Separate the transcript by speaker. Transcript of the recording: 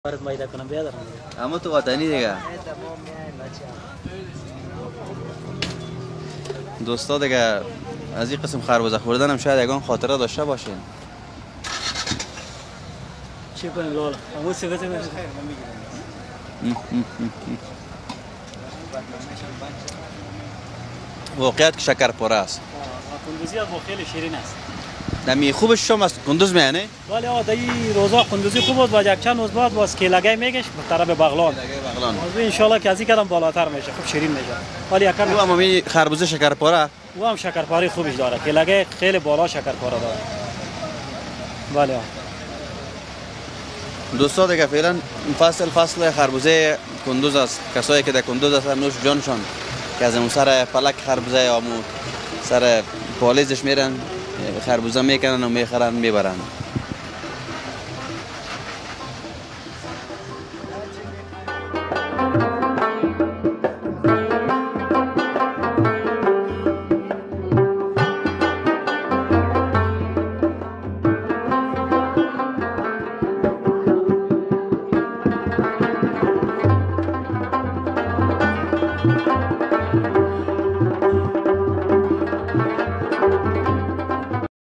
Speaker 1: وارد میده کنم بیادرم
Speaker 2: اما تو وطنی دیگه دوستا دیگه از این قسم خربزه خوردن هم شاید یگان خاطره داشته باشین.
Speaker 1: چی کنیم لالا همون سیغتی میشه
Speaker 2: واقعیت که شکرپاره است.
Speaker 1: کندوزی از با خیلی شیرین است.
Speaker 2: نمی خوبش شما از کندوز میانه؟
Speaker 1: ولی آقا دی روزا کندوزی خوب است. با یک چند روز بعد باز کیلگی میگش به طرف بغلان.
Speaker 2: بغلان.
Speaker 1: از ان شاء الله که از این کدام بالاتر میشه خوب شیرین میشه. ولی یک
Speaker 2: او هم می خربزه شکرپاره.
Speaker 1: او هم شکرپاره خوبش داره. کیلگی خیلی بالا شکرپاره داره. ولی
Speaker 2: دوستا دیگه فعلا فصل خربزه کندوز است. کسایی که در کندوز هستن نوش جانشان که از اون سر پلک خربزه یا مو سر پالیزش میرن خربوزه میکنن و میخرن میبرن.